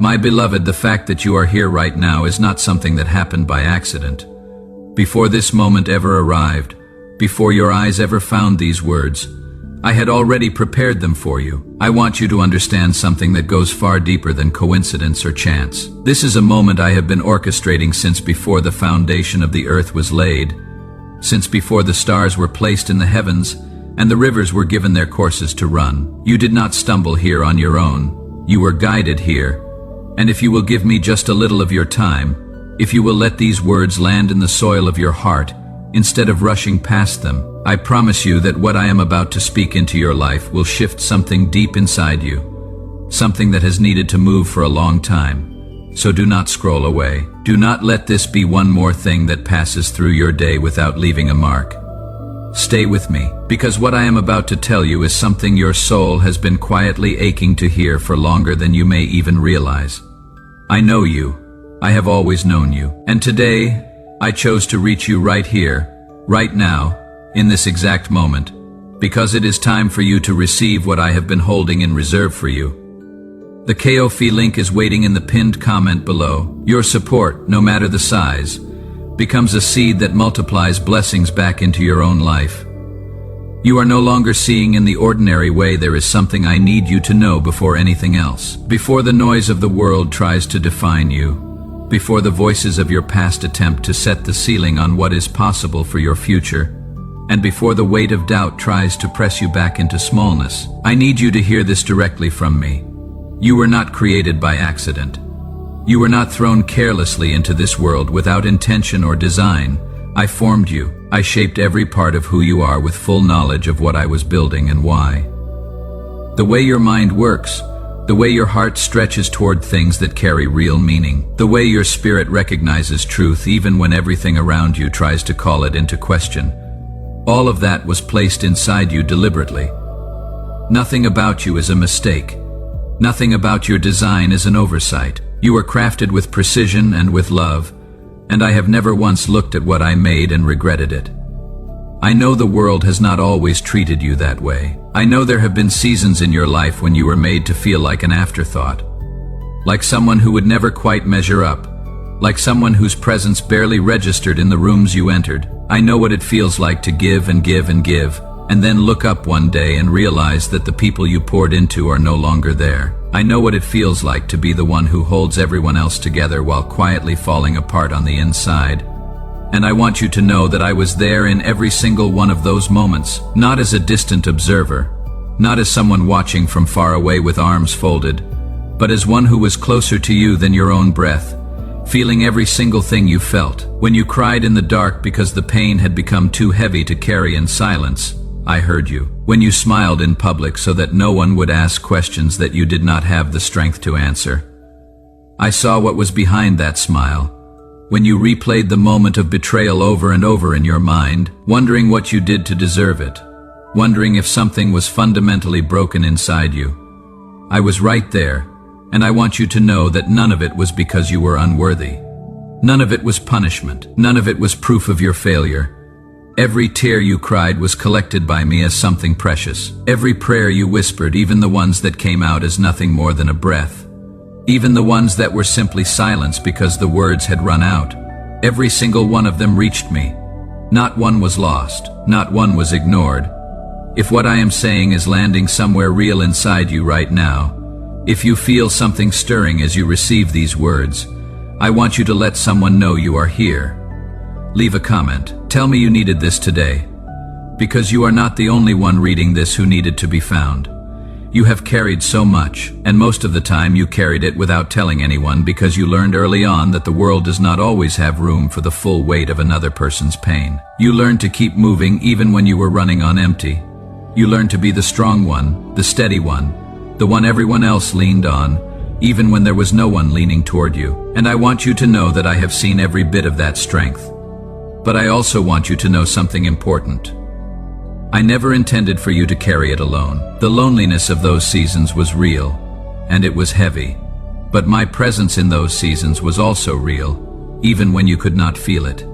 My beloved, the fact that you are here right now is not something that happened by accident. Before this moment ever arrived, before your eyes ever found these words, I had already prepared them for you. I want you to understand something that goes far deeper than coincidence or chance. This is a moment I have been orchestrating since before the foundation of the earth was laid, since before the stars were placed in the heavens and the rivers were given their courses to run. You did not stumble here on your own. You were guided here. And if you will give me just a little of your time, if you will let these words land in the soil of your heart, instead of rushing past them, I promise you that what I am about to speak into your life will shift something deep inside you, something that has needed to move for a long time. So do not scroll away. Do not let this be one more thing that passes through your day without leaving a mark. Stay with me, because what I am about to tell you is something your soul has been quietly aching to hear for longer than you may even realize. I know you. I have always known you. And today, I chose to reach you right here, right now, in this exact moment, because it is time for you to receive what I have been holding in reserve for you. The Ko-fi link is waiting in the pinned comment below. Your support, no matter the size, becomes a seed that multiplies blessings back into your own life. You are no longer seeing in the ordinary way. There is something I need you to know before anything else. Before the noise of the world tries to define you, before the voices of your past attempt to set the ceiling on what is possible for your future, and before the weight of doubt tries to press you back into smallness, I need you to hear this directly from me. You were not created by accident. You were not thrown carelessly into this world without intention or design. I formed you. I shaped every part of who you are with full knowledge of what I was building and why. The way your mind works, the way your heart stretches toward things that carry real meaning, the way your spirit recognizes truth even when everything around you tries to call it into question, all of that was placed inside you deliberately. Nothing about you is a mistake. Nothing about your design is an oversight. You are crafted with precision and with love, and I have never once looked at what I made and regretted it. I know the world has not always treated you that way. I know there have been seasons in your life when you were made to feel like an afterthought, like someone who would never quite measure up, like someone whose presence barely registered in the rooms you entered. I know what it feels like to give and give and give, and then look up one day and realize that the people you poured into are no longer there. I know what it feels like to be the one who holds everyone else together while quietly falling apart on the inside. And I want you to know that I was there in every single one of those moments, not as a distant observer, not as someone watching from far away with arms folded, but as one who was closer to you than your own breath, feeling every single thing you felt. When you cried in the dark because the pain had become too heavy to carry in silence, I heard you. When you smiled in public so that no one would ask questions that you did not have the strength to answer, I saw what was behind that smile. When you replayed the moment of betrayal over and over in your mind, wondering what you did to deserve it, wondering if something was fundamentally broken inside you, I was right there, and I want you to know that none of it was because you were unworthy. None of it was punishment. None of it was proof of your failure. Every tear you cried was collected by me as something precious. Every prayer you whispered, even the ones that came out as nothing more than a breath, even the ones that were simply silence because the words had run out, every single one of them reached me. Not one was lost. Not one was ignored. If what I am saying is landing somewhere real inside you right now, if you feel something stirring as you receive these words, I want you to let someone know you are here. Leave a comment. Tell me you needed this today, because you are not the only one reading this who needed to be found. You have carried so much, and most of the time you carried it without telling anyone because you learned early on that the world does not always have room for the full weight of another person's pain. You learned to keep moving even when you were running on empty. You learned to be the strong one, the steady one, the one everyone else leaned on, even when there was no one leaning toward you. And I want you to know that I have seen every bit of that strength. But I also want you to know something important. I never intended for you to carry it alone. The loneliness of those seasons was real, and it was heavy. But my presence in those seasons was also real, even when you could not feel it.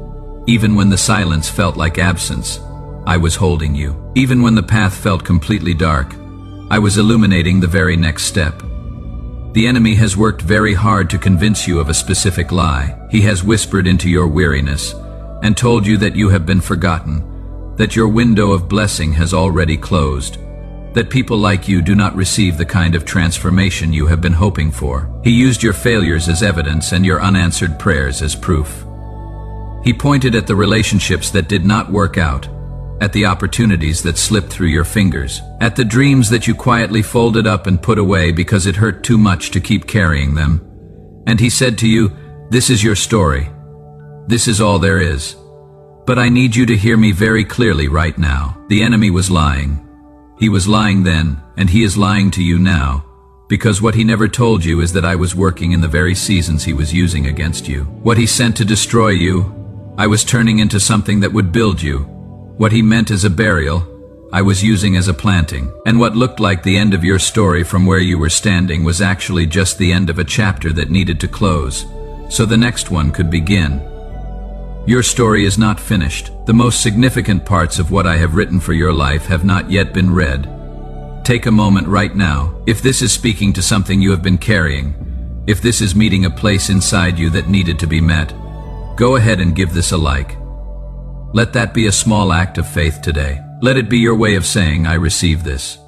Even when the silence felt like absence, I was holding you. Even when the path felt completely dark, I was illuminating the very next step. The enemy has worked very hard to convince you of a specific lie. He has whispered into your weariness and told you that you have been forgotten, that your window of blessing has already closed, that people like you do not receive the kind of transformation you have been hoping for. He used your failures as evidence and your unanswered prayers as proof. He pointed at the relationships that did not work out, at the opportunities that slipped through your fingers, at the dreams that you quietly folded up and put away because it hurt too much to keep carrying them. And he said to you, "This is your story. This is all there is. But I need you to hear me very clearly right now. The enemy was lying. He was lying then, and he is lying to you now, because what he never told you is that I was working in the very seasons he was using against you. What he sent to destroy you, I was turning into something that would build you. What he meant as a burial, I was using as a planting. And what looked like the end of your story from where you were standing was actually just the end of a chapter that needed to close, so the next one could begin. Your story is not finished. The most significant parts of what I have written for your life have not yet been read. Take a moment right now. If this is speaking to something you have been carrying, if this is meeting a place inside you that needed to be met, go ahead and give this a like. Let that be a small act of faith today. Let it be your way of saying, I receive this.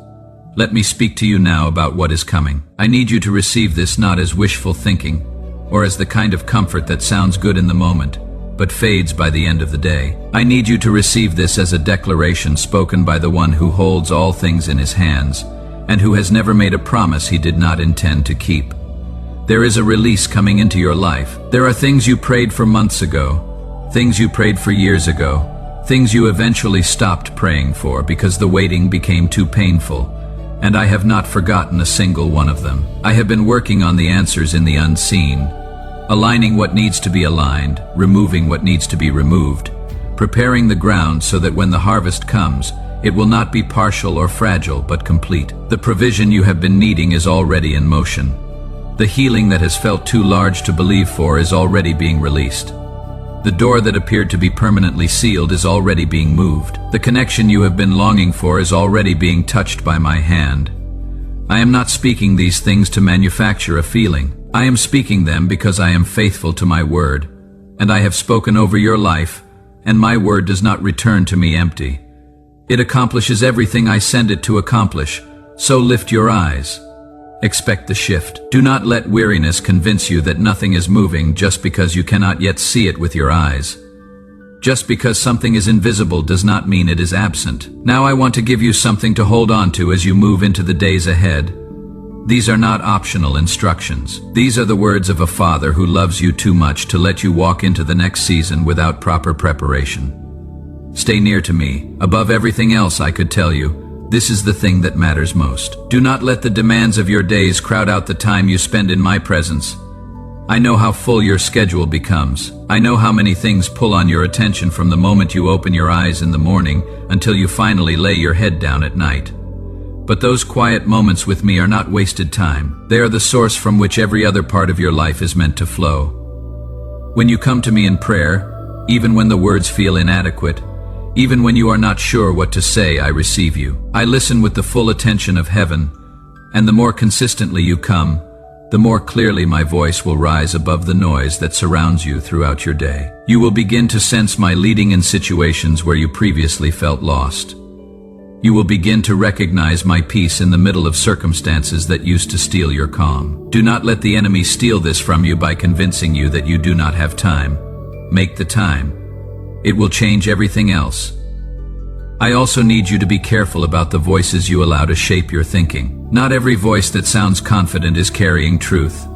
Let me speak to you now about what is coming. I need you to receive this not as wishful thinking, or as the kind of comfort that sounds good in the moment, but fades by the end of the day. I need you to receive this as a declaration spoken by the one who holds all things in his hands, and who has never made a promise he did not intend to keep. There is a release coming into your life. There are things you prayed for months ago, things you prayed for years ago, things you eventually stopped praying for because the waiting became too painful, and I have not forgotten a single one of them. I have been working on the answers in the unseen, aligning what needs to be aligned, removing what needs to be removed, preparing the ground so that when the harvest comes, it will not be partial or fragile but complete. The provision you have been needing is already in motion. The healing that has felt too large to believe for is already being released. The door that appeared to be permanently sealed is already being moved. The connection you have been longing for is already being touched by my hand. I am not speaking these things to manufacture a feeling. I am speaking them because I am faithful to my word, and I have spoken over your life, and my word does not return to me empty. It accomplishes everything I send it to accomplish, so lift your eyes. Expect the shift. Do not let weariness convince you that nothing is moving just because you cannot yet see it with your eyes. Just because something is invisible does not mean it is absent. Now I want to give you something to hold on to as you move into the days ahead. These are not optional instructions. These are the words of a father who loves you too much to let you walk into the next season without proper preparation. Stay near to me. Above everything else I could tell you, this is the thing that matters most. Do not let the demands of your days crowd out the time you spend in my presence. I know how full your schedule becomes. I know how many things pull on your attention from the moment you open your eyes in the morning until you finally lay your head down at night. But those quiet moments with me are not wasted time. They are the source from which every other part of your life is meant to flow. When you come to me in prayer, even when the words feel inadequate, even when you are not sure what to say, I receive you. I listen with the full attention of heaven, and the more consistently you come, the more clearly my voice will rise above the noise that surrounds you throughout your day. You will begin to sense my leading in situations where you previously felt lost. You will begin to recognize my peace in the middle of circumstances that used to steal your calm. Do not let the enemy steal this from you by convincing you that you do not have time. Make the time. It will change everything else. I also need you to be careful about the voices you allow to shape your thinking. Not every voice that sounds confident is carrying truth.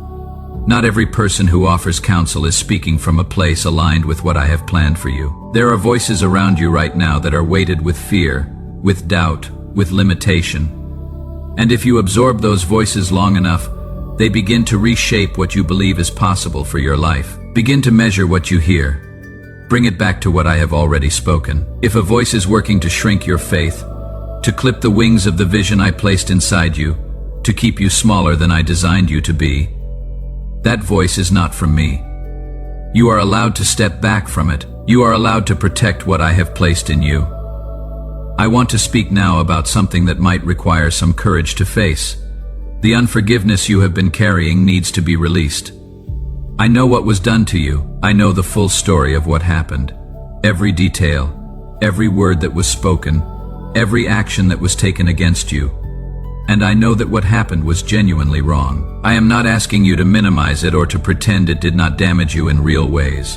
Not every person who offers counsel is speaking from a place aligned with what I have planned for you. There are voices around you right now that are weighted with fear, with doubt, with limitation. And if you absorb those voices long enough, they begin to reshape what you believe is possible for your life. Begin to measure what you hear. Bring it back to what I have already spoken. If a voice is working to shrink your faith, to clip the wings of the vision I placed inside you, to keep you smaller than I designed you to be, that voice is not from me. You are allowed to step back from it. You are allowed to protect what I have placed in you. I want to speak now about something that might require some courage to face. The unforgiveness you have been carrying needs to be released. I know what was done to you. I know the full story of what happened. Every detail, every word that was spoken, every action that was taken against you. And I know that what happened was genuinely wrong. I am not asking you to minimize it or to pretend it did not damage you in real ways.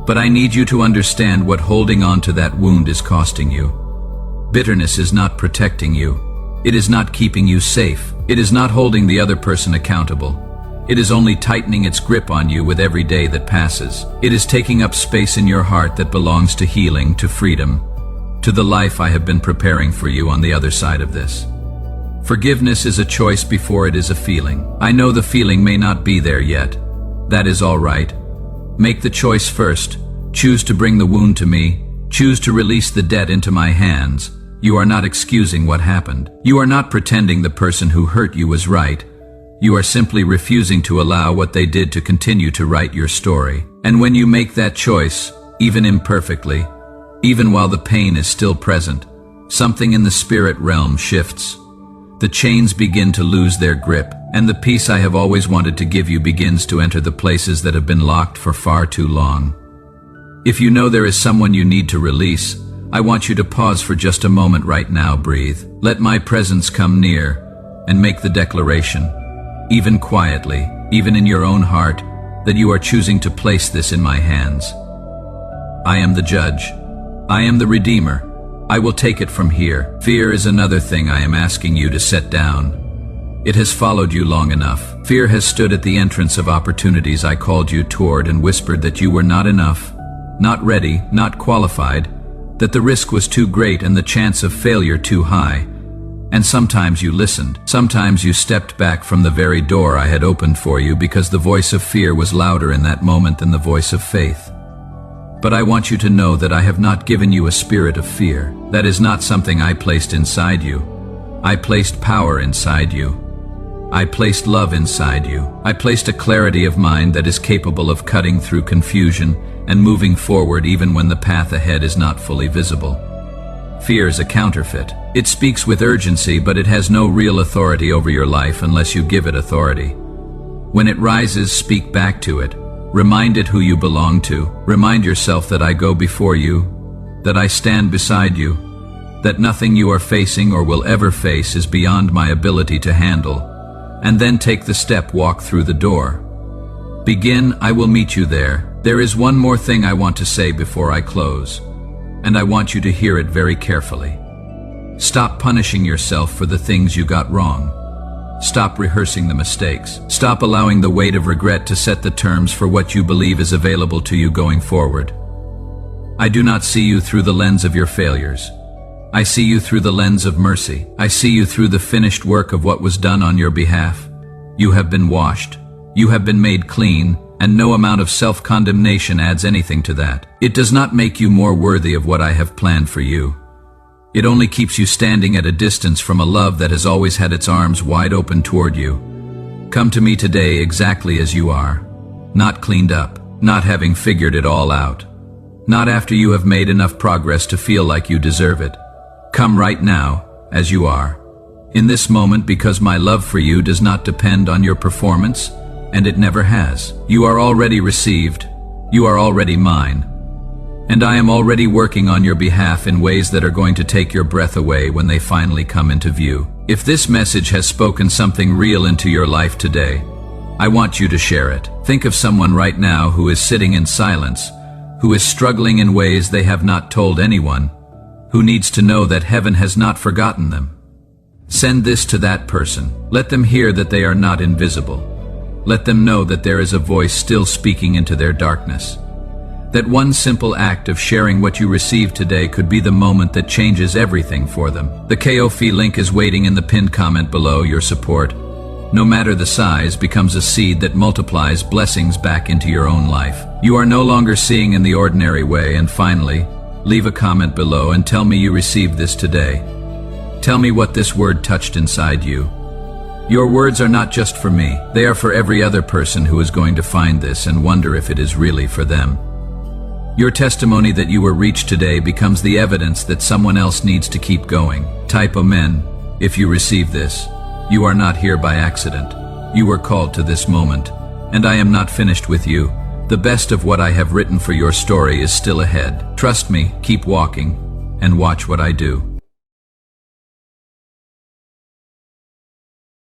But I need you to understand what holding on to that wound is costing you. Bitterness is not protecting you. It is not keeping you safe. It is not holding the other person accountable. It is only tightening its grip on you with every day that passes. It is taking up space in your heart that belongs to healing, to freedom, to the life I have been preparing for you on the other side of this. Forgiveness is a choice before it is a feeling. I know the feeling may not be there yet. That is all right. Make the choice first. Choose to bring the wound to me. Choose to release the debt into my hands. You are not excusing what happened. You are not pretending the person who hurt you was right. You are simply refusing to allow what they did to continue to write your story. And when you make that choice, even imperfectly, even while the pain is still present, something in the spirit realm shifts. The chains begin to lose their grip, and the peace I have always wanted to give you begins to enter the places that have been locked for far too long. If you know there is someone you need to release, I want you to pause for just a moment right now. Breathe. Let my presence come near and make the declaration, even quietly, even in your own heart, that you are choosing to place this in my hands. I am the judge. I am the redeemer. I will take it from here. Fear is another thing I am asking you to set down. It has followed you long enough. Fear has stood at the entrance of opportunities I called you toward and whispered that you were not enough, not ready, not qualified, that the risk was too great and the chance of failure too high. And sometimes you listened. Sometimes you stepped back from the very door I had opened for you because the voice of fear was louder in that moment than the voice of faith. But I want you to know that I have not given you a spirit of fear. That is not something I placed inside you. I placed power inside you. I placed love inside you. I placed a clarity of mind that is capable of cutting through confusion and moving forward even when the path ahead is not fully visible. Fear is a counterfeit. It speaks with urgency, but it has no real authority over your life unless you give it authority. When it rises, speak back to it. Remind it who you belong to. Remind yourself that I go before you, that I stand beside you, that nothing you are facing or will ever face is beyond my ability to handle. And then take the step, walk through the door. Begin, I will meet you there. There is one more thing I want to say before I close, and I want you to hear it very carefully. Stop punishing yourself for the things you got wrong. Stop rehearsing the mistakes. Stop allowing the weight of regret to set the terms for what you believe is available to you going forward. I do not see you through the lens of your failures. I see you through the lens of mercy. I see you through the finished work of what was done on your behalf. You have been washed. You have been made clean, and no amount of self-condemnation adds anything to that. It does not make you more worthy of what I have planned for you. It only keeps you standing at a distance from a love that has always had its arms wide open toward you. Come to me today exactly as you are. Not cleaned up, not having figured it all out. Not after you have made enough progress to feel like you deserve it. Come right now, as you are. In this moment, because my love for you does not depend on your performance, and it never has. You are already received. You are already mine. And I am already working on your behalf in ways that are going to take your breath away when they finally come into view. If this message has spoken something real into your life today, I want you to share it. Think of someone right now who is sitting in silence, who is struggling in ways they have not told anyone, who needs to know that heaven has not forgotten them. Send this to that person. Let them hear that they are not invisible. Let them know that there is a voice still speaking into their darkness. That one simple act of sharing what you received today could be the moment that changes everything for them. The Ko-fi link is waiting in the pinned comment below. Your support, no matter the size, becomes a seed that multiplies blessings back into your own life. You are no longer seeing in the ordinary way. And finally, leave a comment below and tell me you received this today. Tell me what this word touched inside you. Your words are not just for me. They are for every other person who is going to find this and wonder if it is really for them. Your testimony that you were reached today becomes the evidence that someone else needs to keep going. Type Amen if you receive this. You are not here by accident. You were called to this moment, and I am not finished with you. The best of what I have written for your story is still ahead. Trust me, keep walking, and watch what I do.